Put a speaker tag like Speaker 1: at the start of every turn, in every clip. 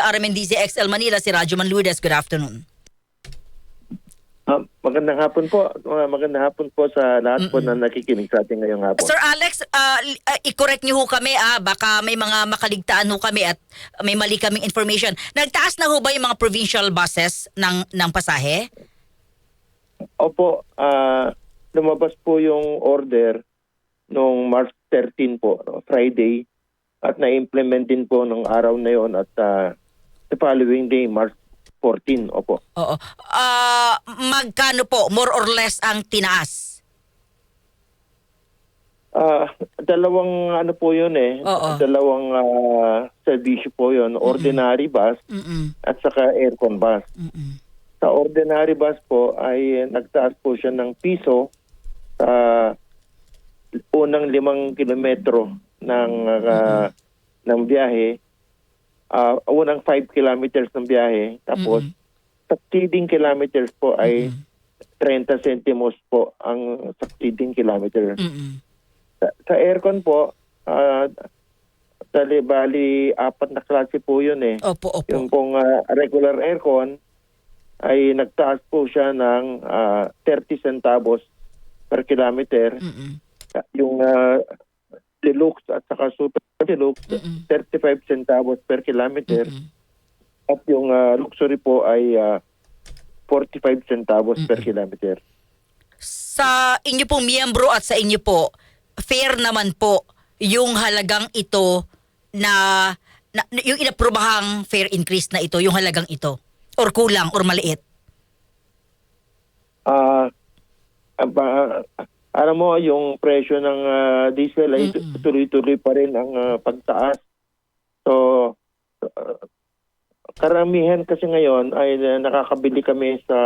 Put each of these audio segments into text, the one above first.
Speaker 1: sa RMNDZ XL Manila, si Radyo Man Lourdes. Good afternoon.
Speaker 2: Magandang hapon po. Magandang hapon po sa lahat po na nakikinig sa ating ngayong hapon.
Speaker 1: Sir Alex, i-correct niyo ho kami, baka may mga makaligtaan ho kami at may mali kaming information. Nagtaas na ho ba yung mga provincial buses ng pasahe?
Speaker 2: Opo, lumabas po yung order noong March 13 po, Friday, at na-implement din po nung araw na yon at the following day, March 14, opo.
Speaker 1: Oo. Magkano po, more or less, ang tinaas?
Speaker 2: Dalawang ano po yun
Speaker 1: Oo.
Speaker 2: dalawang servisyo po yun, ordinary bus at saka aircon bus. Sa ordinary bus po ay nagtaas po siya ng piso sa unang 5 kilometro ng biyahe. Unang 5 kilometers ng biyahe. Tapos, succeeding kilometers po ay 30 centimos po ang succeeding kilometer. Sa aircon po, bali 4 na klase po yun
Speaker 1: Opo.
Speaker 2: Yung pong regular aircon ay nagtaas po siya ng 30 centavos per kilometer. Yung deluxe at saka super deluxe, 35 centavos per kilometer. At yung luxury po ay 45 centavos per kilometer.
Speaker 1: Sa inyo pong miyembro at sa inyo po, fair naman po yung halagang ito na yung inaprobahang fair increase na ito, yung halagang ito? Or kulang or maliit?
Speaker 2: Alam mo, yung presyo ng diesel ay tuloy-tuloy pa rin ang pagtaas. So, karamihan kasi ngayon ay nakakabili kami sa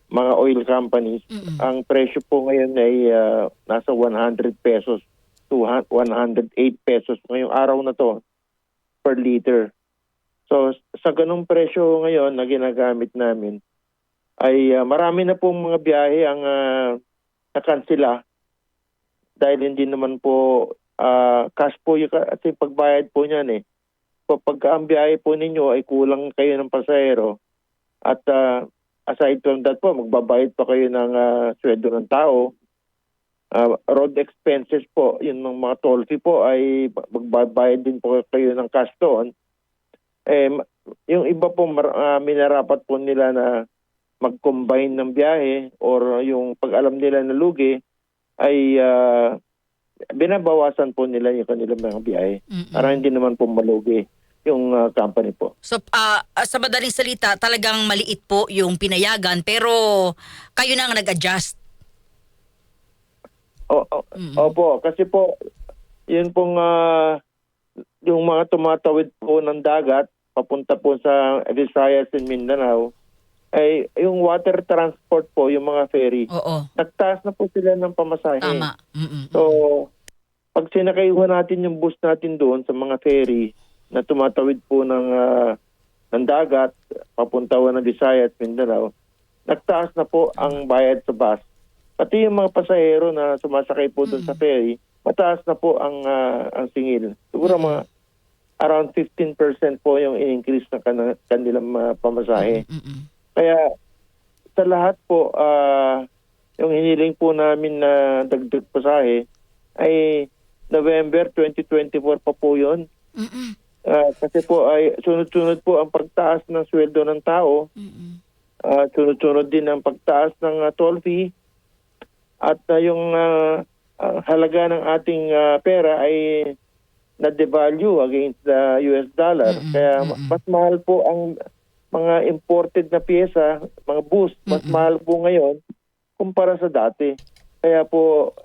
Speaker 2: mga oil companies. Ang presyo po ngayon ay nasa 100 pesos to 108 pesos ngayong araw na to per liter. So, sa ganung presyo ngayon na ginagamit namin, ay marami na pong mga biyahe ang nakansela dahil hindi naman po cash po yung kasi pagbayad po niyan Kapag ang biyahe po ninyo ay kulang kayo ng pasahero at aside from that po, magbabayad pa kayo ng sweldo ng tao. Road expenses po, yun ng mga toll fee po ay magbabayad din po kayo ng cash doon. Yung iba po minarapat po nila na mag-combine ng biyahe or yung pag alam nila na lugi ay binabawasan po nila yung kanilang mga biyahe para hindi naman po malugi yung company po.
Speaker 1: So, sa madaling salita, talagang maliit po yung pinayagan pero kayo na ang nag-adjust.
Speaker 2: Opo, kasi po yun pong yung mga tumatawid po ng dagat papunta po sa Visayas and Mindanao ay yung water transport po, yung mga ferry.
Speaker 1: Oo.
Speaker 2: Nagtaas na po sila ng pamasahe.
Speaker 1: Tama.
Speaker 2: So, pag sinakayuhan natin yung bus natin doon sa mga ferry na tumatawid po ng dagat, papunta po ng Visayas, Mindanao, nagtaas na po ang bayad sa bus. Pati yung mga pasahero na sumasakay po doon sa ferry, mataas na po ang singil. Siguro mga around 15% po yung in-increase ng kanilang pamasahe. Kaya sa lahat po, yung hiniling po namin na dagdag pasahe ay November 2024 pa po yun. Kasi po ay sunod-sunod po ang pagtaas ng sweldo ng tao. Sunod-sunod din ang pagtaas ng toll fee. At yung halaga ng ating pera ay na-devalue against the US dollar. Kaya mas mahal po ang mga imported na piyesa, mga bus, mas mahal po ngayon kumpara sa dati. Kaya po,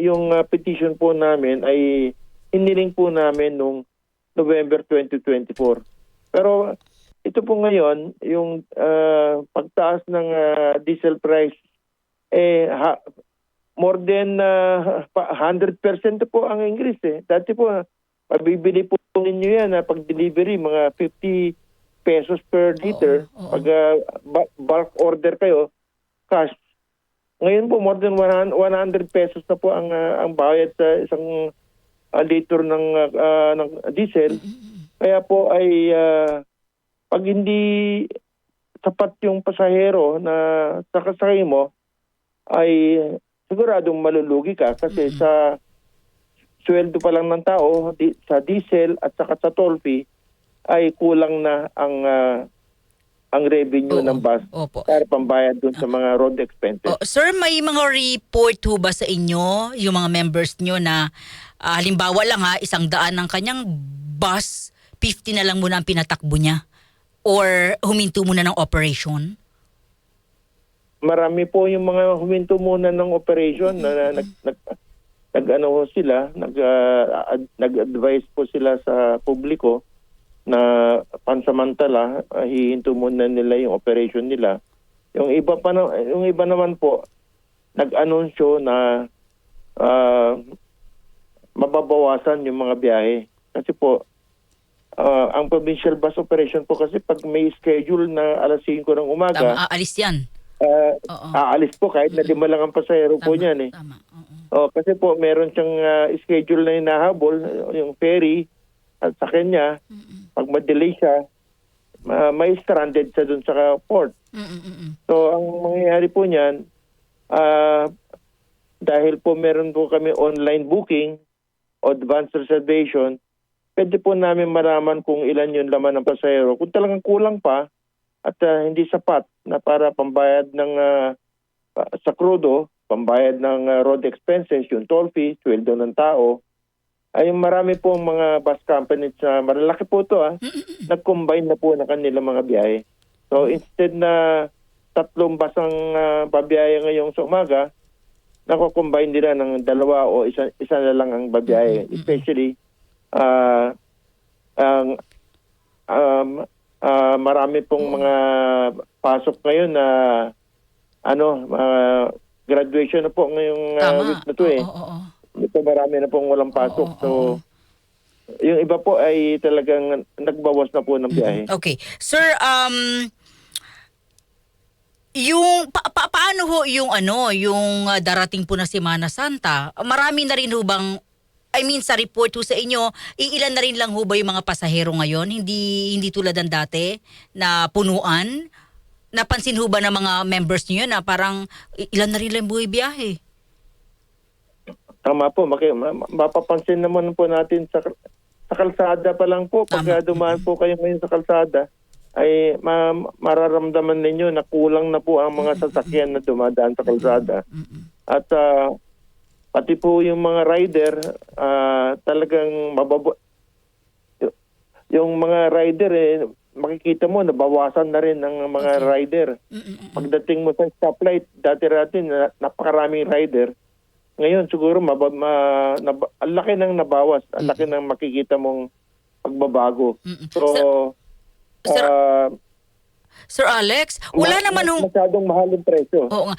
Speaker 2: yung petition po namin ay hiniling po namin noong November 2024. Pero ito po ngayon, yung pagtaas ng diesel price, more than 100% po ang increase. Dati po, mabibili po ninyo yan pag delivery, mga 50 pesos per liter. Pag bulk order kayo, cash. Ngayon po, more than 100 pesos na po ang bayad sa isang liter ng diesel. Kaya po ay pag hindi sapat yung pasahero na sakasakay mo, ay siguradong malulugi ka kasi sa sweldo pa lang ng tao, sa diesel at saka sa toll fee, ay kulang na ang revenue
Speaker 1: Oo.
Speaker 2: ng bus
Speaker 1: Opo.
Speaker 2: para pambayad dun sa mga road expenses.
Speaker 1: Oh, sir, may mga report ho ba sa inyo, yung mga members nyo na halimbawa lang 100 ng kanyang bus, 50 na lang muna ang pinatakbo niya? Or huminto muna ng operation?
Speaker 2: Marami po yung mga huminto muna ng operation na nag-ano sila, nag-advise po sila sa publiko na pansamantala hihinto muna nila yung operation nila. Yung iba naman po nag-anunsyo na mababawasan yung mga biyahe. Kasi po ang provincial bus operation po kasi pag may schedule na alas 5 ng umaga,
Speaker 1: Tama, aalis yan. Oo.
Speaker 2: aalis po kahit na 5 lang ang pasahero po niyan eh.
Speaker 1: Tama. Oo.
Speaker 2: Kasi po meron siyang schedule na hinahabol, yung ferry at sa kanya. Pag ma-delay siya, may stranded sa dun sa port. So ang mangyayari po niyan, dahil po meron po kami online booking o advance reservation, pwede po namin malaman kung ilan yung laman ng pasahero. Kung talagang kulang pa at hindi sapat na para pambayad ng sa krudo, pambayad ng road expenses, yung toll fee, sweldo ng tao, ay marami po mga bus companies na malalaki po ito nag-combine na po na kanilang mga biyahe. So instead na 3 bus ang babiyahe ngayong sa umaga, nako-combine nila ng 2 o isa na lang ang babiyahe. Especially marami pong mga pasok ngayon na graduation na po ngayong week na to eh.
Speaker 1: Oo.
Speaker 2: Ito marami na pong walang pasok. So yung iba po ay talagang nagbawas na po ng biyahe.
Speaker 1: Okay. Sir, yung paano ho yung yung darating po na Semana Santa? Marami na rin ho bang sa report ho sa inyo, iilan na rin lang ho ba yung mga pasahero ngayon? Hindi tulad ng dati na punuan? Napansin ho ba ng mga members niyo na parang ilan na rin lang buhay-biyahe?
Speaker 2: Tama po, mapapansin naman po natin sa kalsada pa lang po. Pag dumaan po kayo ngayon sa kalsada, ay mararamdaman ninyo na kulang na po ang mga sasakyan na dumadaan sa kalsada. At pati po yung mga rider, talagang yung mga rider makikita mo, nabawasan na rin ng mga rider. Pagdating mo sa stoplight, dati-dati napakaraming rider. Ngayon siguro ang laki nang nabawas, ang laki nang makikita mong pagbabago. So,
Speaker 1: Sir Alex, wala naman
Speaker 2: masyadong mahal yung presyo.
Speaker 1: Oo nga.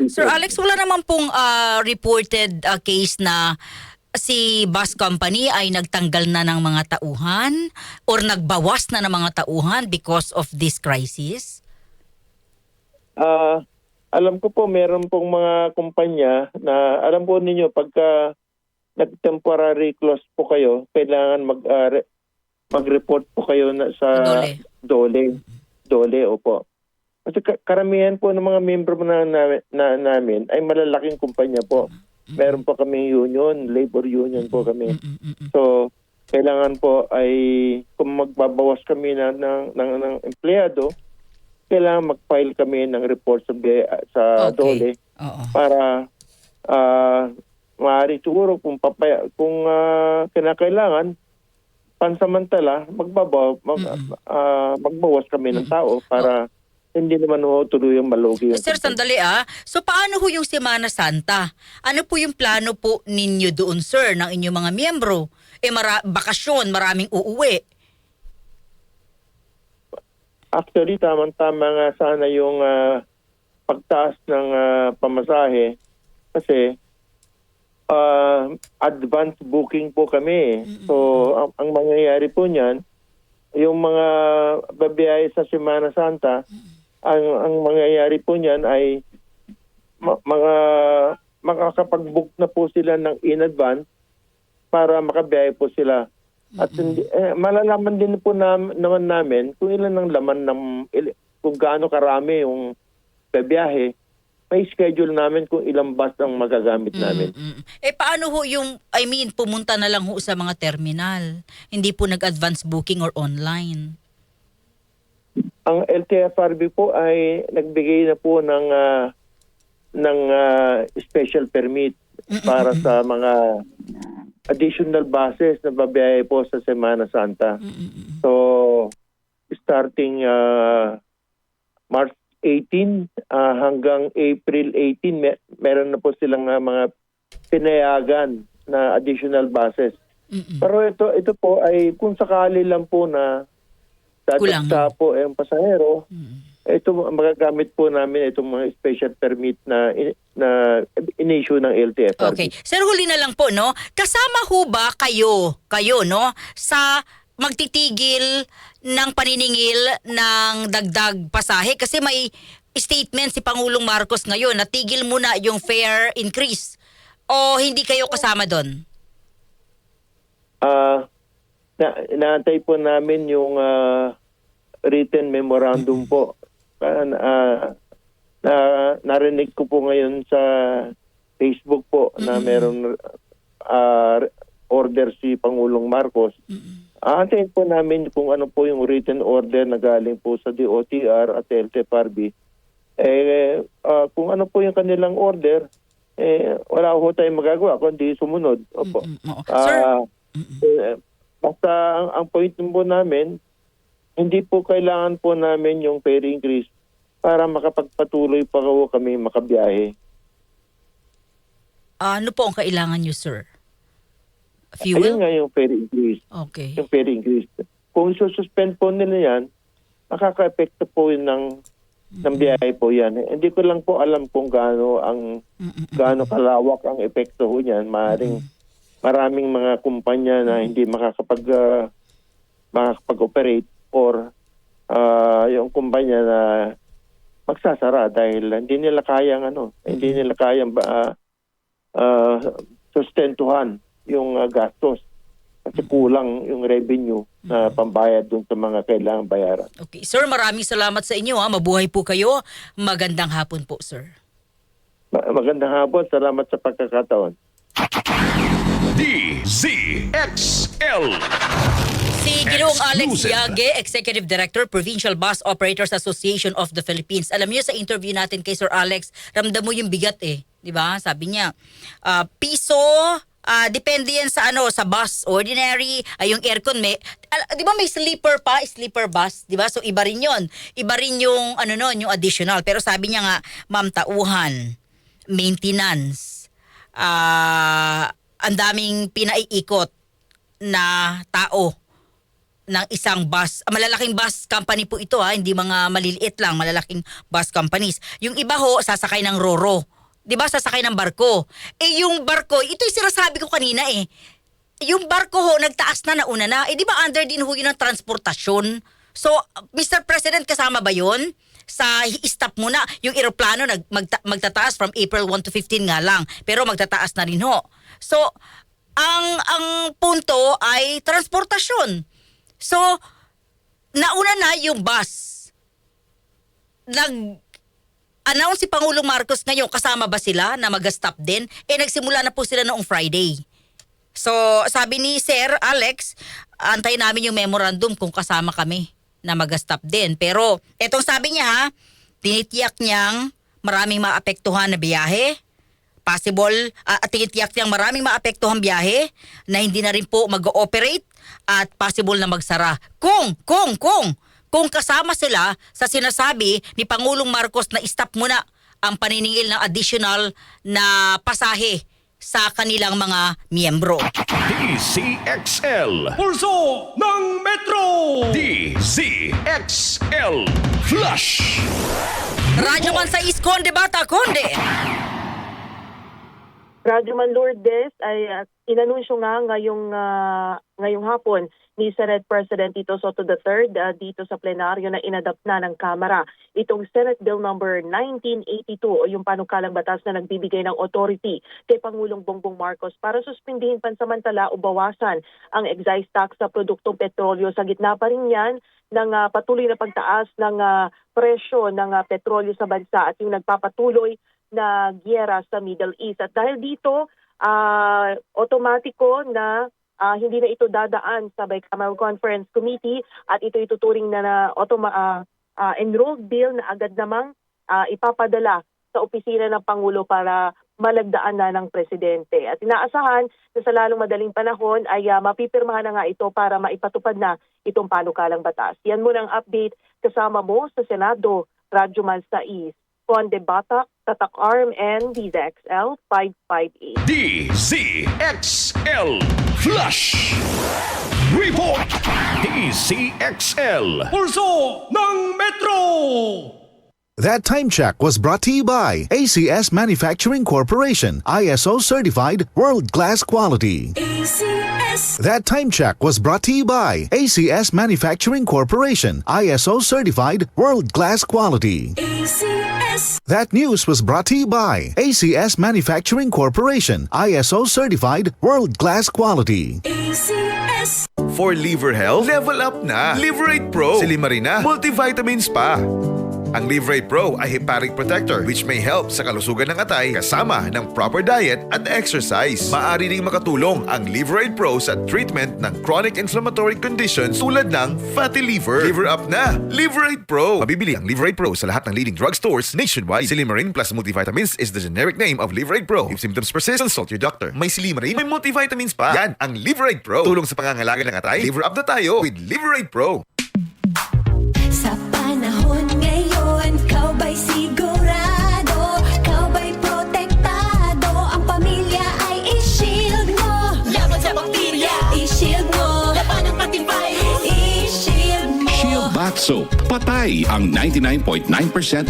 Speaker 1: Sir Alex, wala naman pong reported case na si bus company ay nagtanggal na ng mga tauhan or nagbawas na ng mga tauhan because of this crisis?
Speaker 2: Alam ko po meron pong mga kumpanya na alam po ninyo pagka nag-temporary close po kayo, kailangan mag-report po kayo sa Dole, opo. Kasi karamihan po ng mga member namin ay malalaking kumpanya po. Meron po kami union, labor union po kami. So, kailangan po ay kung magbabawas kami ng empleyado, kailangan mag-file kami ng report sa Dole para maaari siguro kung kinakailangan pansamantala magbawas kami ng tao para hindi naman tuluyang malugi.
Speaker 1: Sir, sandali So paano ho yung Semana Santa? Ano po yung plano po ninyo doon, sir, ng inyong mga miyembro? Bakasyon, maraming uuwi.
Speaker 2: Actually, tama nga sana yung pagtaas ng pamasahe kasi advance booking po kami. So, ang mangyayari po niyan, yung mga babiyahe sa Semana Santa, ang mangyayari po niyan ay makakapag-book na po sila ng in advance para makabiyahe po sila At malalaman din po naman namin kung ilan ang laman kung gaano karami yung babiyahe. May schedule namin kung ilang bus ang magagamit namin.
Speaker 1: Paano ho yung, pumunta na lang ho sa mga terminal? Hindi po nag-advance booking or online?
Speaker 2: Ang LTFRB po ay nagbigay na po ng special permit para sa mga additional buses na babiyahe po sa Semana Santa. So, starting March 18 hanggang April 18, meron na po silang mga pinayagan na additional buses. Pero ito po ay kung sakali lang po na dadagsa po ang pasahero, ito magagamit po namin itong mga special permit na in-issue ng LTFRB.
Speaker 1: Okay. Sir, huli na lang po, no? Kasama ho ba kayo, no, sa magtitigil ng paniningil ng dagdag pasahe? Kasi may statement si Pangulong Marcos ngayon na tigil muna yung fare increase. O hindi kayo kasama doon?
Speaker 2: Inaantay po namin yung written memorandum po. Narinig ko po ngayon sa Facebook po na meron order si Pangulong Marcos. Aantayin po namin kung ano po yung written order na galing po sa DOTR at LTFRB. Kung ano po yung kanilang order, wala ko tayong magagawa kundi sumunod. Opo.
Speaker 1: Sir?
Speaker 2: Basta ang point po namin, hindi po kailangan po namin yung fare increase para makapagpatuloy pa kami makabiyahe.
Speaker 1: Ano po ang kailangan nyo, sir? Fuel?
Speaker 2: Ayun nga yung fare increase.
Speaker 1: Okay.
Speaker 2: Yung fare increase. Kung suspend po nila yan, makaka-epekto po yun ng biyahe po yan. Hindi ko lang po alam kung gaano kalawak ang epekto ho niyan. Maraming mga kumpanya na hindi makakapag-operate or yung kumpanya na magsasara dahil hindi nila kayang sustentuhan yung gastos kasi kulang yung revenue na pambayad dun sa mga kailangang bayaran.
Speaker 1: Okay. Sir, maraming salamat sa inyo. Mabuhay po kayo. Magandang hapon po, sir.
Speaker 2: Magandang hapon. Salamat sa pagkakataon.
Speaker 3: DZXL.
Speaker 1: Si Ginoong Alex
Speaker 3: Exclusive.
Speaker 1: Yage, Executive Director, Provincial Bus Operators Association of the Philippines. Alam niyo sa interview natin kay Sir Alex, ramdam mo yung bigat eh. 'Di ba? Sabi niya, piso, depende yan sa sa bus. Ordinary, yung aircon may, 'di ba may sleeper bus, 'di ba? So iba rin 'yon. Iba rin yung yung additional. Pero sabi niya nga, ma'am, tauhan, maintenance, ang daming pinaiikot na tao ng isang bus. Malalaking bus company po ito hindi mga maliliit lang, malalaking bus companies. Yung iba ho, sasakay ng roro. 'Di ba? Sasakay ng barko. Yung barko, ito yung sinasabi ko kanina eh. Yung barko ho, nagtaas na nauna na. 'Di ba under din ho yun ng transportasyon? So, Mr. President, kasama ba yun? Sa stop muna. Yung eroplano magtataas from April 1 to 15 nga lang. Pero magtataas na rin ho. So, ang punto ay transportasyon. So, nauna na yung bus. Nag-announce si Pangulong Marcos ngayon, kasama ba sila na mag-stop din? Nagsimula na po sila noong Friday. So, sabi ni Sir Alex, antayin namin yung memorandum kung kasama kami na mag-stop din. Pero, etong sabi niya tinitiyak niyang maraming maapektuhan na biyahe. Possible, tinitiyak niyang maraming maapektuhan biyahe na hindi na rin po mag-ooperate at possible na magsara. Kung kasama sila sa sinasabi ni Pangulong Marcos na stop muna ang paniningil ng additional na pasahe sa kanilang mga miyembro.
Speaker 3: DZXL.
Speaker 4: Pulso ng Metro!
Speaker 3: DZXL. Flush.
Speaker 1: Radyo Man sa Konde Bata, Konde!
Speaker 5: Radyoman Lourdes ay inanunsyo nga ngayong hapon ni Senate President Tito Soto III dito sa plenaryo na inadapt na ng Kamara itong Senate Bill number 1982 o yung panukalang batas na nagbibigay ng authority kay Pangulong Bongbong Marcos para suspindihin pansamantala o bawasan ang excise tax sa produktong petrolyo sa gitna pa rin yan ng patuloy na pagtaas ng presyo ng petrolyo sa bansa at yung nagpapatuloy na giyera sa Middle East. At dahil dito, otomatiko na hindi na ito dadaan sa Bicameral Conference Committee at ito ituturing na enrolled bill na agad namang ipapadala sa opisina ng Pangulo para malagdaan na ng Presidente. At inaasahan na sa lalong madaling panahon ay mapipirmahan na nga ito para maipatupad na itong panukalang batas. Yan muna ang update kasama mo sa Senado, Radyo Sais. Conde Batak, Tatak RMN, DZXL 558.
Speaker 3: DZXL Flash Report. DZXL.
Speaker 4: Pulso ng Metro!
Speaker 6: That time check was brought to you by ACS Manufacturing Corporation, ISO certified world-class quality.
Speaker 7: ACS.
Speaker 6: That time check was brought to you by ACS Manufacturing Corporation, ISO certified world-class quality.
Speaker 7: ACS.
Speaker 6: That news was brought to you by ACS Manufacturing Corporation, ISO certified world-class quality.
Speaker 7: ACS.
Speaker 8: For liver health, level up na. Liverate Pro. Silimarina, multivitamins pa. Ang Liverate Pro ay hepatic protector which may help sa kalusugan ng atay kasama ng proper diet at exercise. Maaari ring makatulong ang Liverate Pro sa treatment ng chronic inflammatory conditions tulad ng fatty liver. Liver up na! Liverate Pro! Mabibili ang Liverate Pro sa lahat ng leading drugstores nationwide. Silimarin plus multivitamins is the generic name of Liverate Pro. If symptoms persist, consult your doctor. May Silimarin, may multivitamins pa. Yan ang Liverate Pro. Tulong sa pangangalaga ng atay. Liver up na tayo with Liverate Pro.
Speaker 7: Sa panahon ngayon, kau ba'y sigurado? Kau ba'y protektado? Ang pamilya ay i-shield mo. Laban sa bakterya, i-shield mo. Laban ng pating virus, i-shield mo.
Speaker 9: Shield Bath Soap. Patay ang 99.9%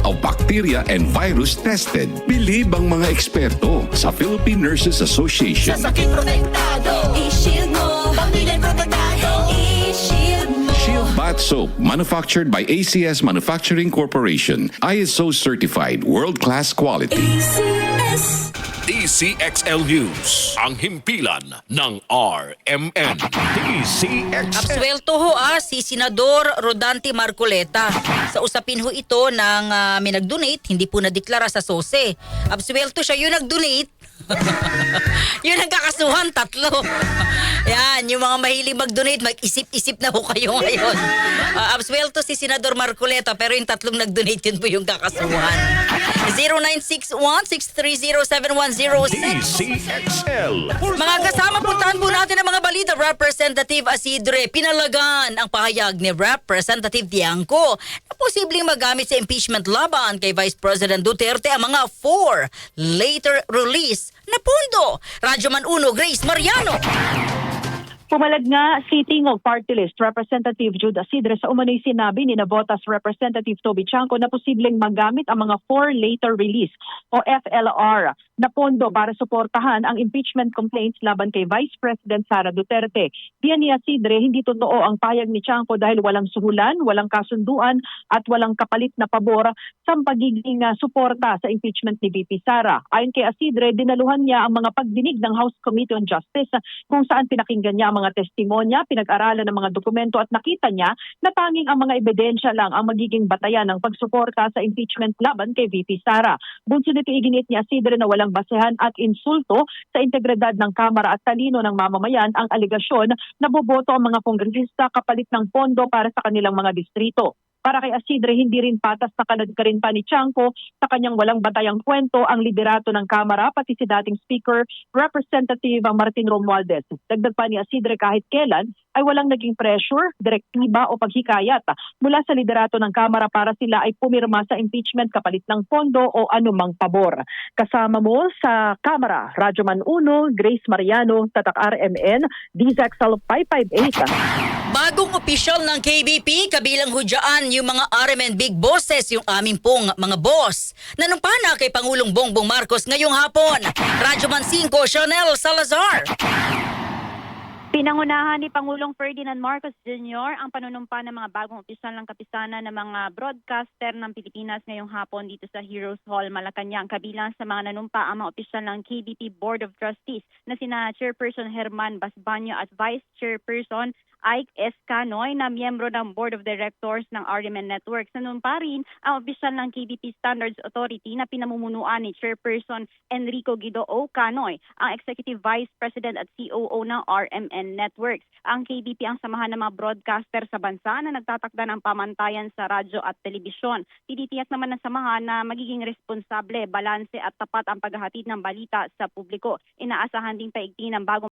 Speaker 9: of bacteria and virus tested. Bilib ang mga eksperto sa Philippine Nurses Association.
Speaker 7: Sa sakit protektado, i-shield mo. Pamilya protektado, i-shield mo.
Speaker 9: Shield Bath Soap, manufactured by ACS Manufacturing Corporation. ISO certified, world-class quality.
Speaker 7: ACS.
Speaker 3: DZXL News. Ang himpilan ng RMN. DZXL.
Speaker 1: Absuelto ho si Senador Rodante Marcoleta. Sa usapin ho ito ng may nag-donate, hindi po nadeklara sa SOSE. Absuelto siya, yung nag-donate. Yun ang kakasuhan, 3. Yan, yung mga mahilig mag-donate, mag-isip-isip na ho kayo ngayon. Absuelto si Senador Marcoleta, pero yung 3 nag-donate, yun po yung kakasuhan. 0961-630-7106.
Speaker 3: DZXL.
Speaker 1: Mga kasama, puntahan po natin ang mga balita. Representative Asidre, pinalagan ang pahayag ni Representative Tiangco na posibleng magamit sa impeachment laban kay Vice President Duterte ang mga 4 later release na pondo. Radyoman 1, Grace Mariano.
Speaker 10: Pumalag nga si Tingog Party List Representative Jude Asidre sa umano'y sinabi ni Navotas Representative Toby Chanco na posibleng magamit ang mga 4 later release o FLR na pondo para suportahan ang impeachment complaints laban kay Vice President Sara Duterte. Diyan ni Asidre, hindi totoo ang payag ni Chanco dahil walang suhulan, walang kasunduan at walang kapalit na pabor sa pagiging suporta sa impeachment ni VP Sara. Ayon kay Asidre, dinaluhan niya ang mga pagdinig ng House Committee on Justice kung saan pinakinggan niya ang mga testimonya, pinag-aralan ng mga dokumento at nakita niya na tanging ang mga ebidensya lang ang magiging batayan ng pagsuporta sa impeachment laban kay VP Sara. Bunso nito iginit ni Asidre na walang basehan at insulto sa integridad ng Kamara at talino ng mamamayan ang aligasyon na boboto ang mga kongresista kapalit ng pondo para sa kanilang mga distrito. Para kay Asidre, hindi rin patas na kalagkarin pa ni Chanco sa kanyang walang batayang kwento ang liderato ng Kamara pati si dating Speaker Representative Martin Romualdez. Dagdag pa ni Asidre, kahit kailan ay walang naging pressure, direktiba o paghikayat mula sa liderato ng Kamara para sila ay pumirma sa impeachment kapalit ng pondo o anumang pabor. Kasama mo sa Kamara, Radyoman 1, Grace Mariano, Tatak RMN, DZXL 558.
Speaker 1: Bagong opisyal ng KBP, kabilang hudyaan yung mga RMN big bosses, yung aming pong mga boss. Nanumpa na kay Pangulong Bongbong Marcos ngayong hapon. Radyo Man 5, Chanel Salazar.
Speaker 10: Pinangunahan ni Pangulong Ferdinand Marcos Jr. ang panunumpa ng mga bagong opisyal ng kapisanan ng mga broadcaster ng Pilipinas ngayong hapon dito sa Heroes Hall, Malacanang. Kabilang sa mga nanumpa ang mga opisyal ng KBP Board of Trustees na sina Chairperson Herman Basbanyo at Vice Chairperson Ike S. Canoy na miyembro ng Board of Directors ng RMN Networks. Nanumpa rin ang opisyal ng KBP Standards Authority na pinamumunuan ni Chairperson Enrico Guido O. Canoy, ang Executive Vice President at COO ng RMN Networks. Ang KBP ang samahan ng mga broadcaster sa bansa na nagtatakda ng pamantayan sa radyo at telebisyon. Tinitiyak naman ng samahan na magiging responsable, balanse at tapat ang paghahatid ng balita sa publiko. Inaasahan ding paigtingin ng bagong